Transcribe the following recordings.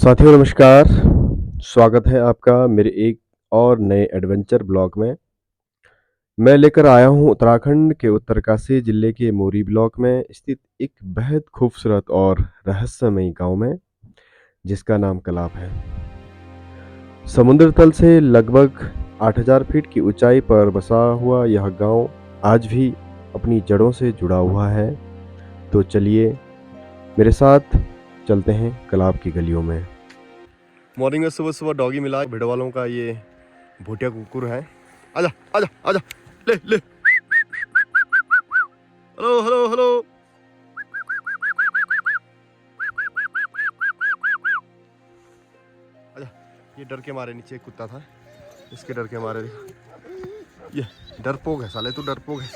साथियों नमस्कार। स्वागत है आपका मेरे एक और नए एडवेंचर ब्लॉग में। मैं लेकर आया हूं उत्तराखंड के उत्तरकाशी जिले के मोरी ब्लॉक में स्थित एक बेहद खूबसूरत और रहस्यमयी गांव में, जिसका नाम कलाब है। समुद्र तल से लगभग 8000 फीट की ऊंचाई पर बसा हुआ यह गांव आज भी अपनी जड़ों से जुड़ा हुआ है। तो चलिए मेरे साथ चलते हैं कलाब की गलियों में। मॉर्निंग में सुबह सुबह डॉगी मिला भेड़ वालों का, ये भूटिया कुकुर है। आजा आजा आजा, ले ले, हेलो हेलो हेलो। आजा, ये डर के मारे, नीचे एक कुत्ता था, इसके डर के मारे। ये डरपोक है साले, तू डरपोक है।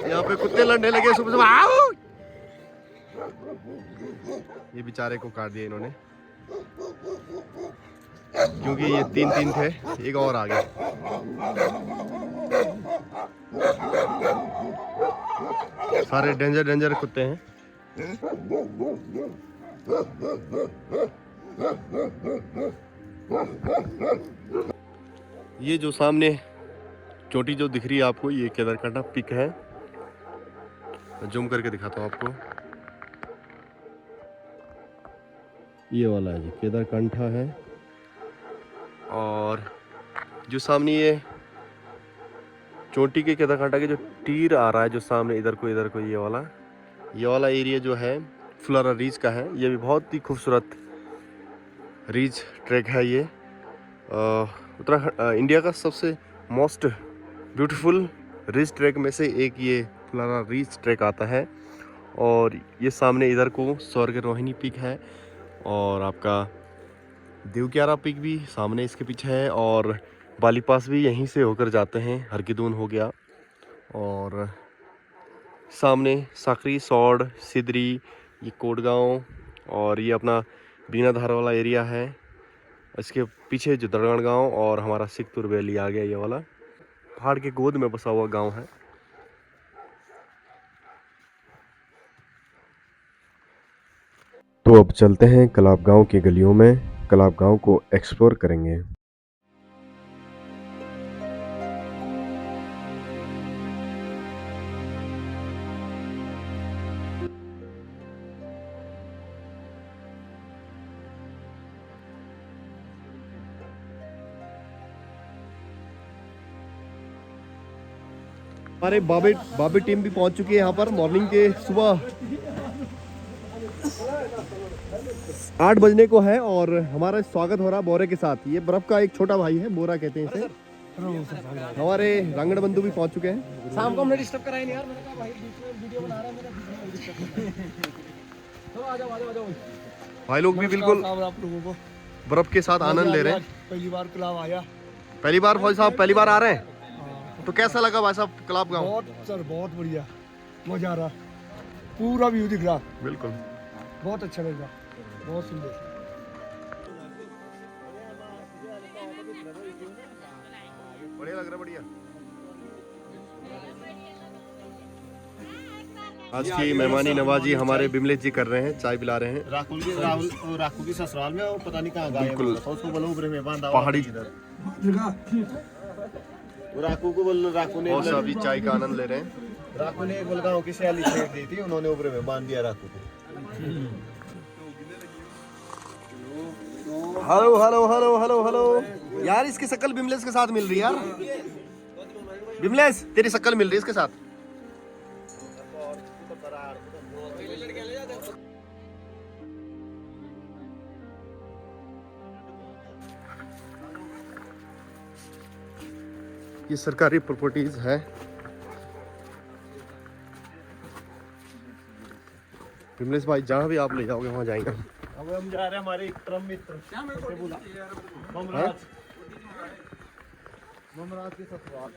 यहाँ पे कुत्ते लड़ने लगे सुबह सुबह। आओ! ये बेचारे को काट दिया इन्होंने, क्योंकि ये तीन थे, एक और आ गया। सारे डेंजर कुत्ते हैं। ये जो सामने चोटी जो दिख रही है आपको, ये केदारकांठा पिक है। जूम करके दिखाता हूँ आपको। ये वाला है जी, केदारकांठा है। और जो सामने ये चोटी के केदारकांठा के जो तीर आ रहा है, जो सामने इधर को ये वाला एरिया जो है फुलारा रीज का है। ये भी बहुत ही खूबसूरत रीज ट्रैक है। ये उत्तराखंड इंडिया का सबसे मोस्ट ब्यूटीफुल रिज ट्रैक में से एक ये फुलारा रिज ट्रैक आता है। और ये सामने इधर को स्वर्ग रोहिणी पीक है, और आपका देवक्यारा पीक भी सामने इसके पीछे है, और बालीपास भी यहीं से होकर जाते हैं। हरकीदून हो गया, और सामने साकरी, सौड़, सिदरी, ये कोटगांव, और ये अपना बीनाधार वाला एरिया है। इसके पीछे जो दरगान गांव और हमारा सिकपुर वैली आ गया। ये वाला पहाड़ के गोद में बसा हुआ गांव है। तो अब चलते हैं कलाब गांव की गलियों में, कलाब गांव को एक्सप्लोर करेंगे। हमारे बाबे टीम भी पहुंच चुकी है यहाँ पर। मॉर्निंग के सुबह 8 बजने को है, और हमारा स्वागत हो रहा बोरे के साथ। ये बर्फ का एक छोटा भाई है, बोरा कहते हैं इसे। हमारे रांगड़ बंधु भी पहुंच चुके हैं। शाम को हमने डिस्टर्ब कराया नहीं यार, मैंने कहा भाई बीच में वीडियो बना रहा है मेरा। चलो आ जाओ भाई लोग भी बिल्कुल आप लोगों को बर्फ के साथ आनंद ले रहे हैं। पहली बार क्लब आया। पहली बार भाई साहब, पहली बार आ रहे हैं। तो कैसा लगा भाई साहब कलाब गांव? बहुत बढ़िया, मजा आ रहा, पूरा व्यू दिख रहा। बिल्कुल बहुत अच्छा लग रहा, बहुत सुंदर। बढ़िया लग रहा, बढ़िया। आज की मेहमानी नवाजी हमारे बिमलेश जी कर रहे हैं, चाय पिला रहे हैं। राकू की ससुराल में, और पता नहीं कहाँ गए। बिल्कुल उसको बोलो ऊपर में बांधा पहाड़ी। राकू को बोलो, राकू ने और सभी चाय का आनंद ले रहे हैं। राकू ने गुलगांव की सैली छेड़ दी थी, उन्होंने ऊपर में बांध दिया राकू को। Hello hello hello hello hello यार, इसकी शक्ल बिमलेश के साथ मिल रही है यार। बिमलेश तेरी शक्ल मिल रही है इसके साथ। ये सरकारी प्रॉपर्टीज है। बिमलेश भाई जहाँ भी आप ले जाओगे वहाँ जाएंगे। अब हम जा रहे हैं हमारे एक परम मित्र ममराज के ससुराल।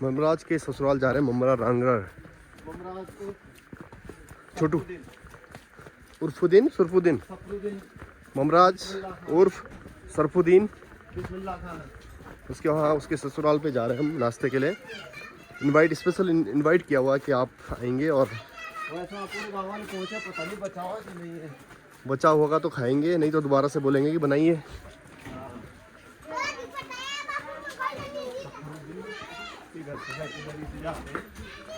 ममराज के ससुराल जा रहे हैं। ममरा रांगड़ ममराज को छोटू उर्फुद्दीन सुरफुद्दीन, ममराज उर्फ सरफुद्दीन। बिस्मिल्लाह खान। उसके वहाँ उसके ससुराल पे जा रहे हैं हम नाश्ते के लिए। स्पेशल इनवाइट किया हुआ कि आप आएंगे और वैसे आप पूरे गाँव वाले पहुँचे, पता नहीं बचाओ कि नहीं है। बचा होगा तो खाएंगे, नहीं तो दोबारा से बोलेंगे कि बनाइए।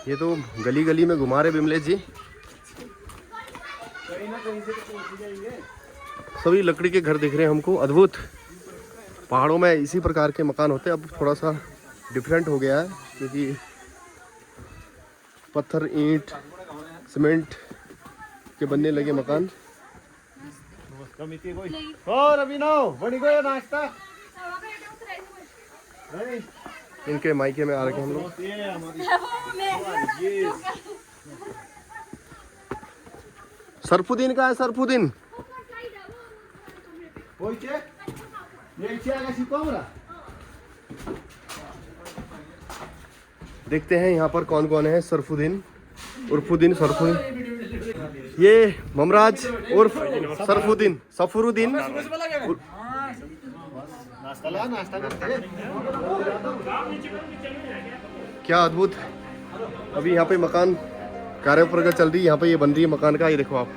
ये तो गली गली में घुमा रहे बिमले जी। कहीं ना कहीं से तो पहुँच जाएंगे। सभी लकड़ी के घर दिख रहे हैं हमको, अद्भुत। पहाड़ों में इसी प्रकार के मकान होते हैं, अब थोड़ा सा डिफरेंट हो गया है क्योंकि पत्थर, ईंट, सीमेंट के बनने लगे मकान। और अभी ना बड़ी गया नाश्ता नहीं। इनके मायके में आ रखे हम लोग। सरफुद्दीन का है, सरफुद्दीन। देखते हैं यहाँ पर कौन कौन है। सरफुद्दीन, उर्फुद्दीन, सरफुद्दीन, ये ममराज उर्फ सरफुद्दीन, सफरुद्दीन। नाश्ता करते। क्या अद्भुत। अभी यहाँ पे मकान कार्य प्रगति चल रही है, यहाँ पे ये बन रही है मकान का, ये देखो आप।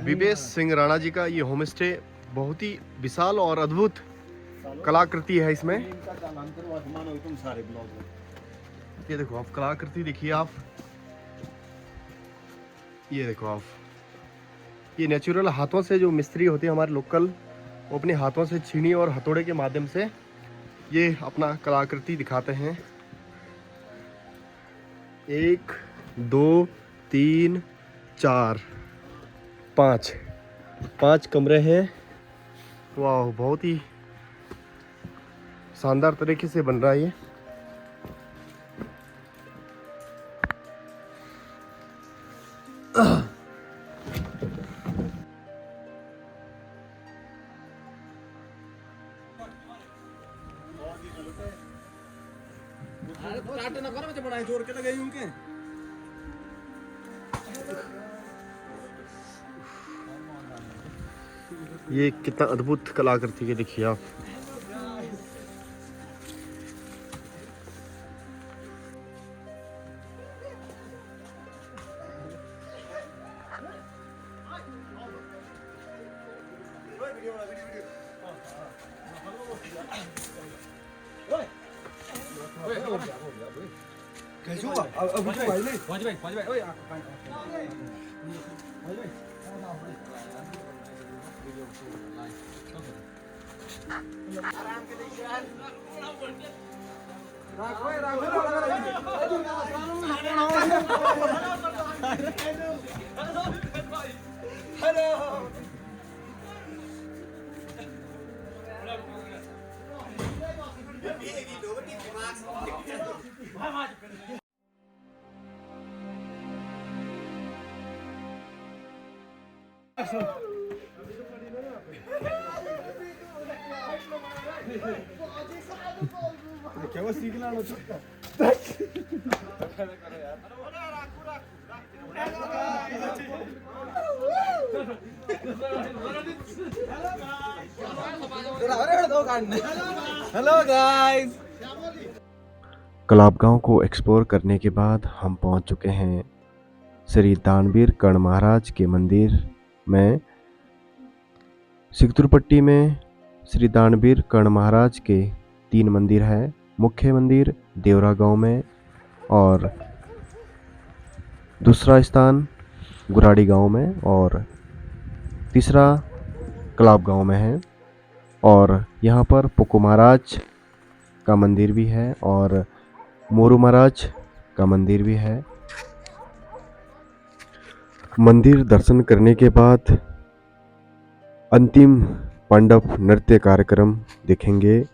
विवेश सिंह राणा जी का ये होम स्टे बहुत ही विशाल और अद्भुत कलाकृति है इसमें। तुम सारे ब्लॉग में ये देखो आप, कलाकृति देखिए आप। ये देखो आप, ये नेचुरल हाथों से जो मिस्त्री होते हैं हमारे लोकल, वो अपने हाथों से छीनी और हथौड़े के माध्यम से ये अपना कलाकृति दिखाते हैं। 1 2 3 4 5 कमरे हैं। वाह, बहुत ही शानदार तरीके से बन रहा है ये। जोड़ के लगे उनके। ये कितना अद्भुत कलाकृति है, देखिए आप। कैसे हुआ? अभी तो भाई नहीं। पहुंच भाई ओए क्या सीखना हेलो गाइस। कलाब गांव को एक्सप्लोर करने के बाद हम पहुंच चुके हैं श्री दानवीर कर्ण महाराज के मंदिर में। सिकतुरपट्टी में श्री दानवीर कर्ण महाराज के 3 मंदिर हैं। मुख्य मंदिर देवरा गांव में और दूसरा स्थान गुराड़ी गांव में और तीसरा कलाब गांव में है। और यहाँ पर पुक्कू महाराज का मंदिर भी है और मोरू महाराज का मंदिर भी है। मंदिर दर्शन करने के बाद अंतिम पांडव नृत्य कार्यक्रम देखेंगे।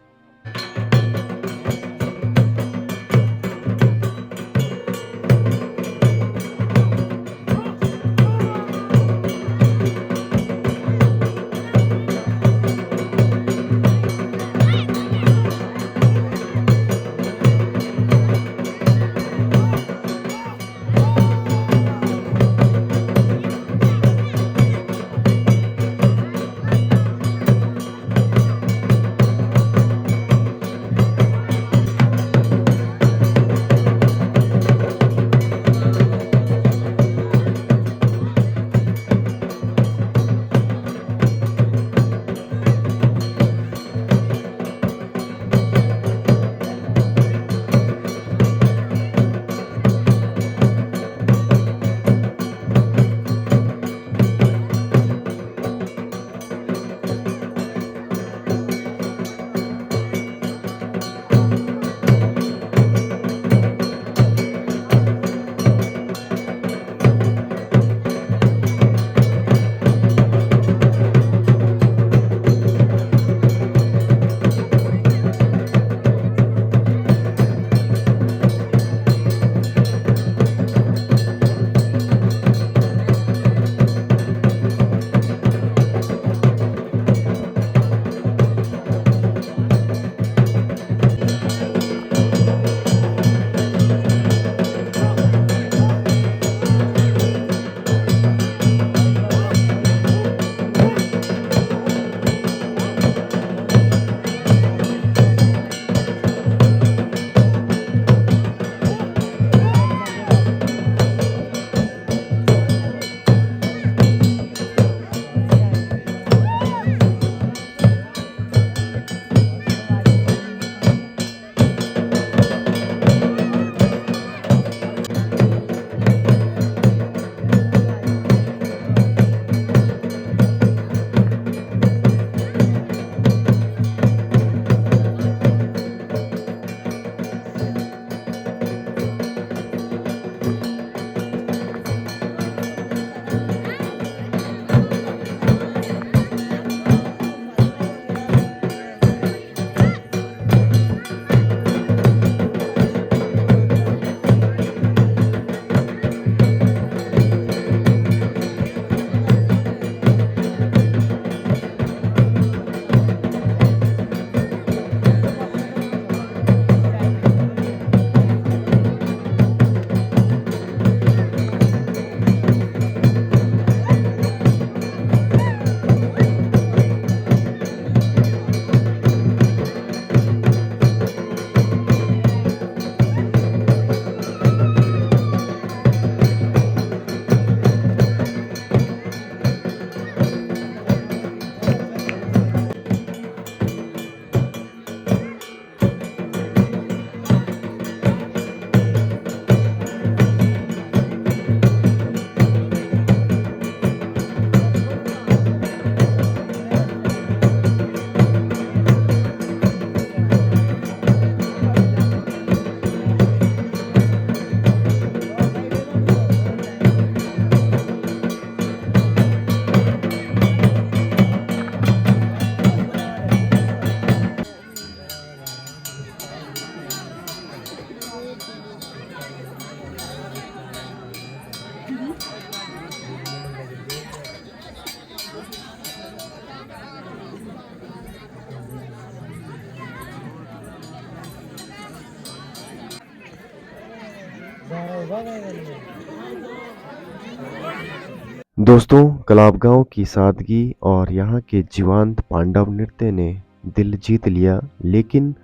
दोस्तों, कलाब गांव की सादगी और यहाँ के जीवंत पांडव नृत्य ने दिल जीत लिया, लेकिन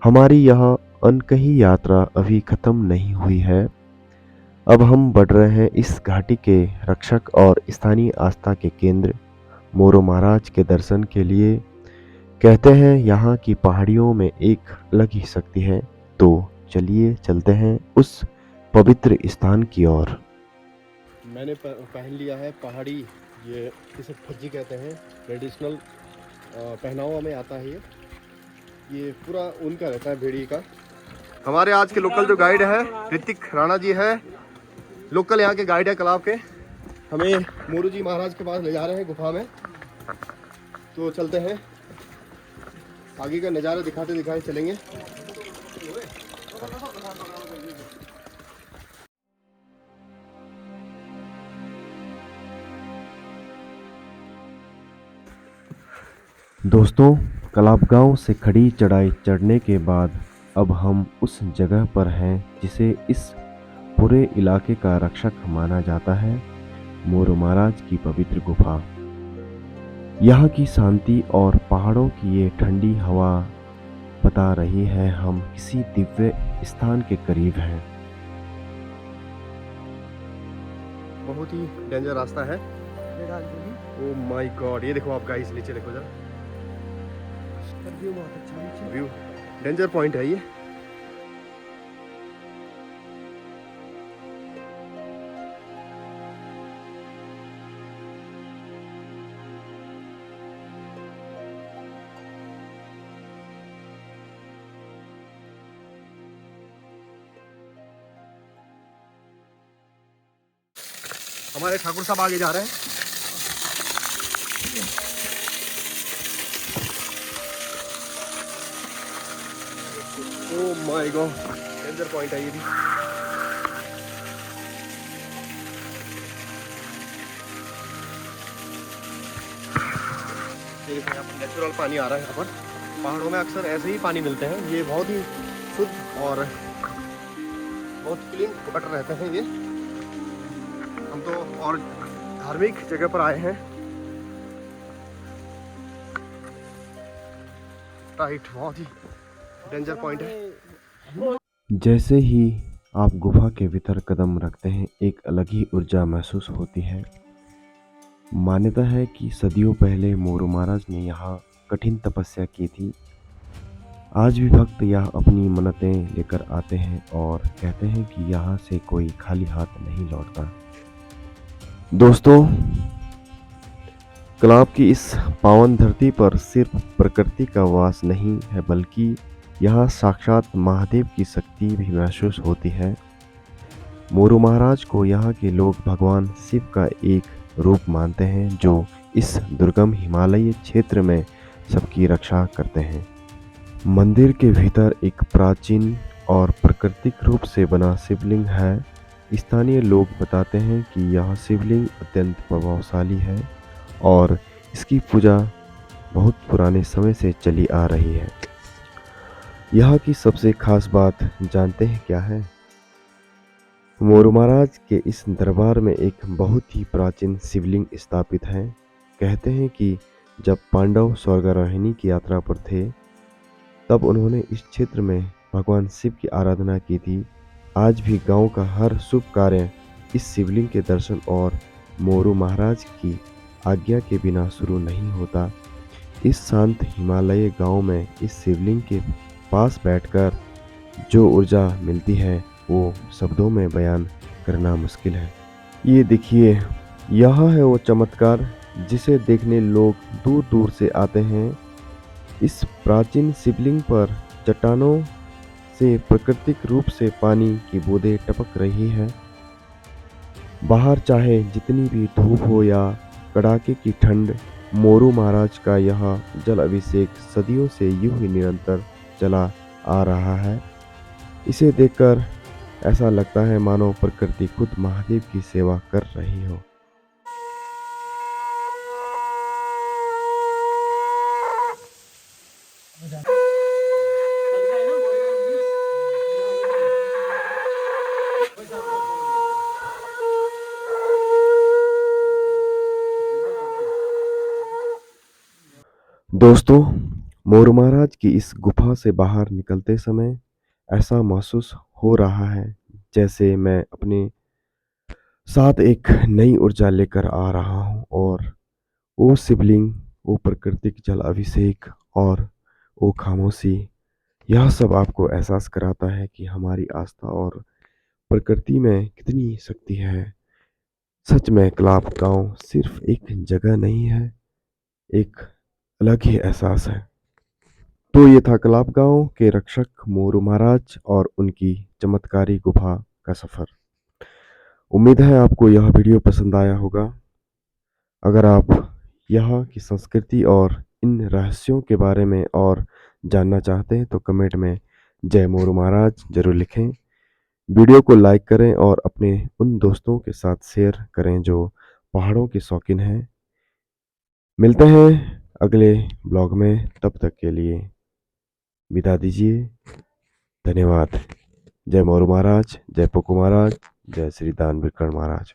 हमारी यह अनकही यात्रा अभी खत्म नहीं हुई है। अब हम बढ़ रहे हैं इस घाटी के रक्षक और स्थानीय आस्था के केंद्र मोरू महाराज के दर्शन के लिए। कहते हैं यहाँ की पहाड़ियों में एक अलग ही शक्ति है, तो चलिए चलते हैं उस पवित्र स्थान की ओर। मैंने पहन लिया है पहाड़ी, ये इसे फज्जी कहते हैं, ट्रेडिशनल पहनावा में आता है ये पूरा उनका रहता है, भेड़ी का। हमारे आज के लोकल जो गाइड है ऋतिक राणा जी है, लोकल यहाँ के गाइड है कलाब के। हमें मोरू जी महाराज के पास ले जा रहे हैं गुफा में, तो चलते हैं, आगे का नज़ारा दिखाते दिखाते चलेंगे। दोस्तों, कलाब गांव से खड़ी चढ़ाई चढ़ने के बाद अब हम उस जगह पर हैं जिसे इस पूरे इलाके का रक्षक माना जाता है, मोरू महाराज की पवित्र गुफा। यहाँ की शांति और पहाड़ों की ये ठंडी हवा बता रही है हम किसी दिव्य स्थान के करीब हैं। बहुत ही डेंजर रास्ता है। ओह माय गॉड, ये देखो आप गाइस, नीचे देखो जरा, व्यू डेंजर पॉइंट है ये। हमारे ठाकुर साहब आगे जा रहे हैं। Oh my God, danger point है ये भी। ये देखो यहाँ पर नेचुरल पानी आ रहा है। यहाँ पर पहाड़ों में अक्सर ऐसे ही पानी मिलते हैं, ये बहुत ही शुद्ध और बहुत क्लीन वाटर रहते हैं ये। हम तो और धार्मिक जगह पर आए हैं। राइट, बहुत ही डेंजर पॉइंट है। जैसे ही आप गुफा के भीतर कदम रखते हैं, एक अलग ही ऊर्जा महसूस होती है। मान्यता है कि सदियों पहले मोरू महाराज ने यहाँ कठिन तपस्या की थी। आज भी भक्त यहाँ अपनी मन्नतें लेकर आते हैं और कहते हैं कि यहाँ से कोई खाली हाथ नहीं लौटता। दोस्तों, कलाब की इस पावन धरती पर सिर्फ प्रकृति का वास नहीं है, बल्कि यहाँ साक्षात महादेव की शक्ति भी महसूस होती है। मोरू महाराज को यहाँ के लोग भगवान शिव का एक रूप मानते हैं, जो इस दुर्गम हिमालयी क्षेत्र में सबकी रक्षा करते हैं। मंदिर के भीतर एक प्राचीन और प्राकृतिक रूप से बना शिवलिंग है। स्थानीय लोग बताते हैं कि यह शिवलिंग अत्यंत प्रभावशाली है और इसकी पूजा बहुत पुराने समय से चली आ रही है। यहाँ की सबसे खास बात जानते हैं क्या है? मोरू महाराज के इस दरबार में एक बहुत ही प्राचीन शिवलिंग स्थापित है। कहते हैं कि जब पांडव स्वर्गारोहिणी की यात्रा पर थे, तब उन्होंने इस क्षेत्र में भगवान शिव की आराधना की थी। आज भी गांव का हर शुभ कार्य इस शिवलिंग के दर्शन और मोरू महाराज की आज्ञा के बिना शुरू नहीं होता। इस शांत हिमालयी गांव में इस शिवलिंग के पास बैठकर जो ऊर्जा मिलती है, वो शब्दों में बयान करना मुश्किल है। ये देखिए, यह है वो चमत्कार जिसे देखने लोग दूर दूर से आते हैं। इस प्राचीन शिवलिंग पर चट्टानों से प्राकृतिक रूप से पानी की बूंदें टपक रही है। बाहर चाहे जितनी भी धूप हो या कड़ाके की ठंड, मोरू महाराज का यह जल अभिषेक सदियों से यूं ही निरंतर चला आ रहा है। इसे देखकर ऐसा लगता है मानो प्रकृति खुद महादेव की सेवा कर रही हो। दोस्तों, मोरू महाराज की इस गुफा से बाहर निकलते समय ऐसा महसूस हो रहा है जैसे मैं अपने साथ एक नई ऊर्जा लेकर आ रहा हूँ और वो शिवलिंग, वो प्राकृतिक जल अभिषेक और वो खामोशी, यह सब आपको एहसास कराता है कि हमारी आस्था और प्रकृति में कितनी शक्ति है। सच में कलाप गांव सिर्फ एक जगह नहीं है, एक अलग ही एहसास है। तो ये था कलाप गांव के रक्षक मोरू महाराज और उनकी चमत्कारी गुफा का सफर। उम्मीद है आपको यह वीडियो पसंद आया होगा। अगर आप यहाँ की संस्कृति और इन रहस्यों के बारे में और जानना चाहते हैं तो कमेंट में जय मोरू महाराज जरूर लिखें। वीडियो को लाइक करें और अपने उन दोस्तों के साथ शेयर करें जो पहाड़ों के शौकीन हैं। मिलते हैं अगले ब्लॉग में, तब तक के लिए विदा दीजिए। धन्यवाद। जय मोरू महाराज, जय पोको महाराज, जय श्री दानवीर महाराज।